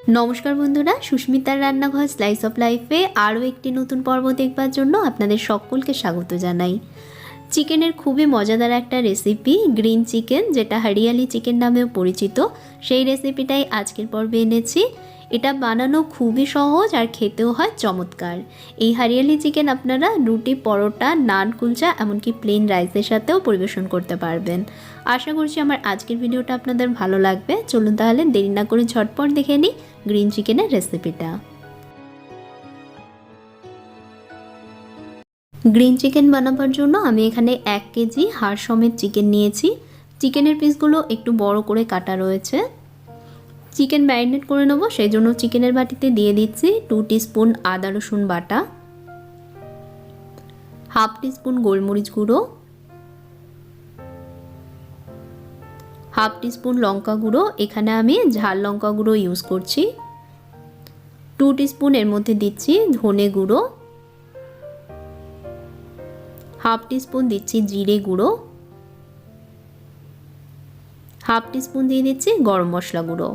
নমস্কার বন্ধুরা, সুস্মিতার রান্নাঘর স্লাইস অফ লাইফে আরও একটি নতুন পর্ব দেখবার জন্য আপনাদের সকলকে স্বাগত জানাই। চিকেনের খুবই মজাদার একটা রেসিপি গ্রিন চিকেন, যেটা হরিয়ালি চিকেন নামেও পরিচিত, সেই রেসিপিটাই আজকের পর্বে এনেছি। এটা বানানো খুবই সহজ আর খেতেও হয় চমৎকার। এই হরিয়ালি চিকেন আপনারা রুটি, পরোটা, নান, কুলচা, এমনকি প্লেন রাইসের সাথেও পরিবেশন করতে পারবেন। আশা করছি আমার আজকের ভিডিওটা আপনাদের ভালো লাগবে। চলুন তাহলে দেরি না করে ঝটপট দেখে নিই গ্রিন চিকেনের রেসিপিটা। গ্রিন চিকেন বানাবার জন্য আমি এখানে 1 কেজি হাড় সমেত চিকেন নিয়েছি। চিকেনের পিসগুলো একটু বড় করে কাটা রয়েছে। চিকেন ম্যারিনেট করে নেব, সেই জন্য চিকেনের বাটিতে দিয়ে দিচ্ছি 2 টিস্পুন আদা রসুন বাটা, হাফ টিস্পুন গোলমরিচ গুঁড়ো, হাফ টিস্পুন লঙ্কা গুঁড়ো, এখানে আমি ঝাল লঙ্কা গুঁড়ো ইউজ করছি। 2 টিস্পুন এর মধ্যে দিচ্ছি ধনে গুঁড়ো, হাফ টিস্পুন দিচ্ছি জিরে গুঁড়ো, হাফ টিস্পুন দিয়ে দিচ্ছি গরম মশলা গুঁড়ো।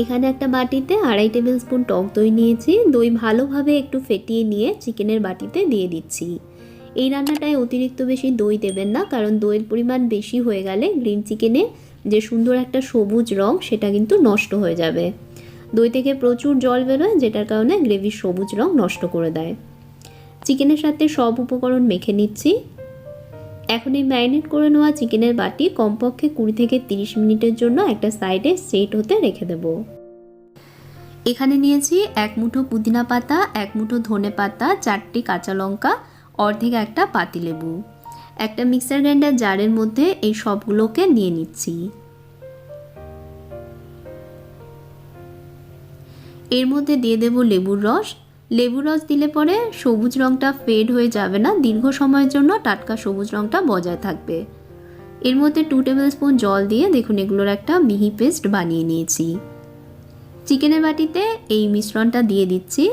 এখানে একটা বাটিতে 2.5 টেবিল স্পুন টক দই নিয়েছি। দই ভালোভাবে একটু ফেটিয়ে নিয়ে চিকেনের বাটিতে দিয়ে দিচ্ছি। এই রান্নাটায় অতিরিক্ত বেশি দই দেবেন না, কারণ দইয়ের পরিমাণ বেশি হয়ে গেলে গ্রিন চিকেনে যে সুন্দর একটা সবুজ রং সেটা কিন্তু নষ্ট হয়ে যাবে। দই থেকে প্রচুর জল বেরোয়, যেটার কারণে গ্রেভির সবুজ রং নষ্ট করে দেয়। চিকেনের সাথে সব উপকরণ মেখে নিচ্ছি। এখন এই ম্যারিনেট করে নেওয়া চিকেনের বাটি কমপক্ষে 20 থেকে 30 মিনিটের জন্য একটা সাইডে সেট হতে রেখে দেব। এখানে নিয়েছি 1 মুঠো পুদিনা পাতা, 1 মুঠো ধনে পাতা, 4টি কাঁচা লঙ্কা, অর্ধেক একটা পাতিলেবু। একটা মিক্সার গ্রাইন্ডার জারের মধ্যে এই সবগুলোকে নিয়ে নিচ্ছি। এর মধ্যে দিয়ে দেব লেবুর রস। লেবুর রস দিলে পরে সবুজ রঙটা ফেড হয়ে যাবে না, দীর্ঘ সময়ের জন্য টাটকা সবুজ রঙটা বজায় থাকবে। এর মধ্যে 2 টেবিল স্পুন জল দিয়ে দেখুন এগুলোর একটা মিহি পেস্ট বানিয়ে নিয়েছি। চিকেনের বাটিতে এই মিশ্রণটা দিয়ে দিচ্ছি।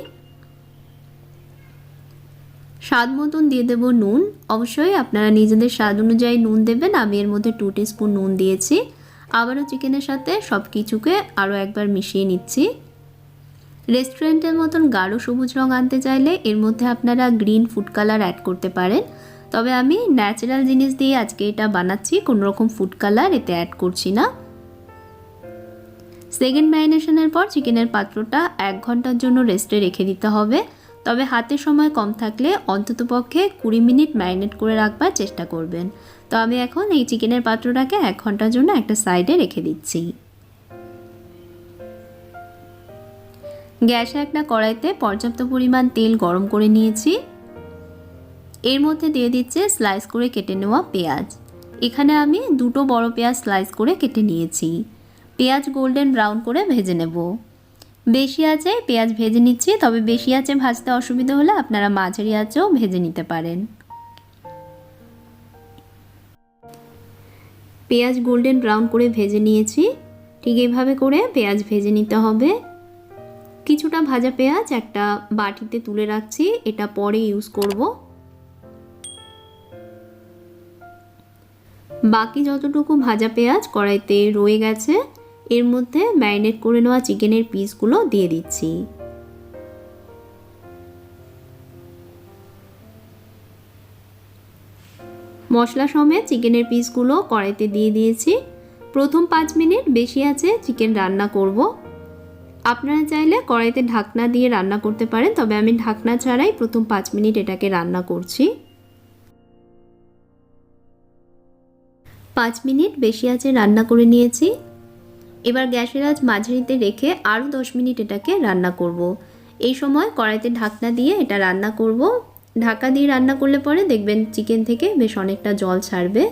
স্বাদ মতন দিয়ে দেব নুন। অবশ্যই আপনারা নিজেদের স্বাদ অনুযায়ী নুন দেবেন। আমি এর মধ্যে 2 টিস্পুন নুন দিয়েছি। আবারও চিকেনের সাথে সব কিছুকে আরও একবার মিশিয়ে নিচ্ছি। রেস্টুরেন্টের মতন গাঢ় সবুজ রং আনতে চাইলে এর মধ্যে আপনারা গ্রিন ফুড কালার অ্যাড করতে পারেন, তবে আমি ন্যাচারাল জিনিস দিয়ে আজকে এটা বানাচ্ছি, কোনো রকম ফুড কালার এতে অ্যাড করছি না। সেকেন্ড ম্যারিনেশনের পর চিকেনের পাত্রটা 1 ঘন্টার জন্য রেস্টে রেখে দিতে হবে, তবে হাতে সময় কম থাকলে অন্ততপক্ষে 20 মিনিট ম্যারিনেট করে রাখবার চেষ্টা করবেন। তো আমি এখন এই চিকেনের পাত্রটাকে 1 ঘন্টার জন্য একটা সাইডে রেখে দিচ্ছি। গ্যাসে একটা কড়াইতে পর্যাপ্ত পরিমাণ তেল গরম করে নিয়েছি। এর মধ্যে দিয়ে দিচ্ছে স্লাইস করে কেটে নেওয়া পেঁয়াজ। এখানে আমি 2টো বড় পেঁয়াজ স্লাইস করে কেটে নিয়েছি। পেঁয়াজ গোল্ডেন ব্রাউন করে ভেজে নেব। বেশি আঁচে পেঁয়াজ ভেজে নিচ্ছি, তবে বেশি আঁচে ভাজতে অসুবিধা হলে আপনারা মাঝারি আঁচেও ভেজে নিতে পারেন। পেঁয়াজ গোল্ডেন ব্রাউন করে ভেজে নিয়েছি। ঠিক এইভাবে করে পেঁয়াজ ভেজে নিতে হবে। কিছুটা ভাজা পেঁয়াজ একটা বাটিতে তুলে রাখছি, এটা পরে ইউজ করব। বাকি যতটুকু ভাজা পেঁয়াজ কড়াইতে রয়ে গেছে, এর মধ্যে ম্যারিনেট করে নেওয়া চিকেনের পিসগুলো দিয়ে দিচ্ছি। মশলা সমেত চিকেনের পিসগুলো কড়াইতে দিয়ে দিয়েছি। প্রথম 5 মিনিট বেশি আছে চিকেন রান্না করব। আপনারা চাইলে কড়াইতে ঢাকনা দিয়ে রান্না করতে পারেন, তবে আমি ঢাকনা ছাড়াই প্রথম 5 মিনিট এটাকে রান্না করছি। 5 মিনিট বেশি আছে রান্না করে নিয়েছি। এবার গ্যাসের আঁচ মাঝারিতে রেখে আরও 10 মিনিট এটাকে রান্না করব। এই সময় কড়াইতে ঢাকনা দিয়ে এটা রান্না করব। ঢাকা দিয়ে রান্না করলে পরে দেখবেন চিকেন থেকে বেশ অনেকটা জল ছাড়বে।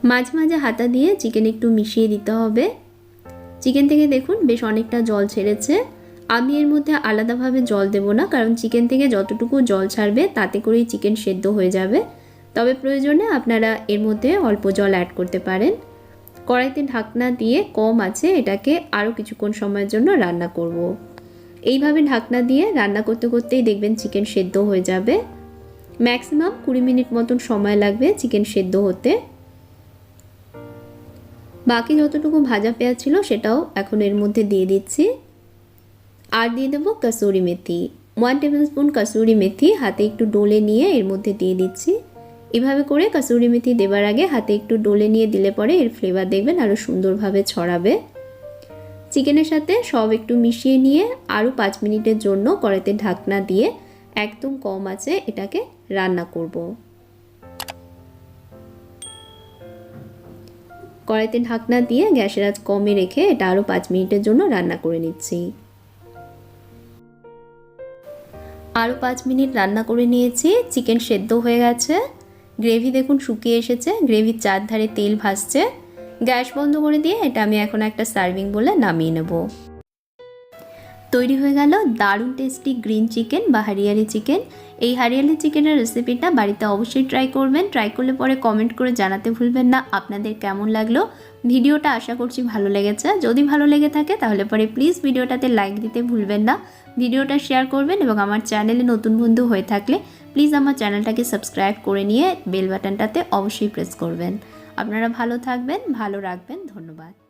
মাঝে মাঝে হাতা দিয়ে চিকেন একটু মিশিয়ে দিতে হবে। চিকেন থেকে দেখুন বেশ অনেকটা জল ছেড়েছে। আমি এর মধ্যে আলাদাভাবে জল দেব না, কারণ চিকেন থেকে যতটুকু জল ছাড়বে তাতে করেই চিকেন সেদ্ধ হয়ে যাবে। তবে প্রয়োজনে আপনারা এর মধ্যে অল্প জল অ্যাড করতে পারেন। কড়াইতে ঢাকনা দিয়ে কম আছে এটাকে আরও কিছুক্ষণ সময়ের জন্য রান্না করব। এইভাবে ঢাকনা দিয়ে রান্না করতে করতেই দেখবেন চিকেন সেদ্ধ হয়ে যাবে। ম্যাক্সিমাম 20 মিনিট মতন সময় লাগবে চিকেন সেদ্ধ হতে। বাকি যতটুকু ভাজা পেঁয়াজ ছিল সেটাও এখন এর মধ্যে দিয়ে দিচ্ছি। আর দিয়ে দেবো কসুরি মেথি। 1 টেবিল স্পুন কসুরি মেথি হাতে একটু ডলে নিয়ে এর মধ্যে দিয়ে দিচ্ছি। এভাবে করে কসুরি মেথি দেবার আগে হাতে একটু ডলে নিয়ে দিলে পরে এর ফ্লেভার দেখবেন আরও সুন্দরভাবে ছড়াবে। চিকেনের সাথে সব একটু মিশিয়ে নিয়ে আরও 5 মিনিটের জন্য কড়াইতে ঢাকনা দিয়ে একদম কম আঁচে এটাকে রান্না করব। কড়াইতে ঢাকনা দিয়ে গ্যাসের আঁচ কমে রেখে এটা আরও 5 মিনিটের জন্য রান্না করে নিচ্ছি। আরও 5 মিনিট রান্না করে নিয়েছি। চিকেন সেদ্ধ হয়ে গেছে, গ্রেভি দেখুন শুকিয়ে এসেছে, গ্রেভির চারধারে তেল ভাসছে। গ্যাস বন্ধ করে দিয়ে এটা আমি এখন একটা সার্ভিং বলে নামিয়ে নেব। তৈরি হয়ে গেল দারুণ টেস্টি গ্রিন চিকেন বা হারিয়ালি চিকেন। এই হারিয়ালি চিকেনের রেসিপিটা বাড়িতে অবশ্যই ট্রাই করবেন। ট্রাই করলে পরে কমেন্ট করে জানাতে ভুলবেন না আপনাদের কেমন লাগলো। ভিডিওটা আশা করছি ভালো লেগেছে। যদি ভালো লেগে থাকে তাহলে পরে প্লিজ ভিডিওটাতে লাইক দিতে ভুলবেন না, ভিডিওটা শেয়ার করবেন এবং আমার চ্যানেলে নতুন বন্ধু হয়ে থাকলে প্লিজ আমার চ্যানেলটাকে সাবস্ক্রাইব করে নিয়ে বেল বাটনটাতে অবশ্যই প্রেস করবেন। আপনারা ভালো থাকবেন, ভালো রাখবেন। ধন্যবাদ।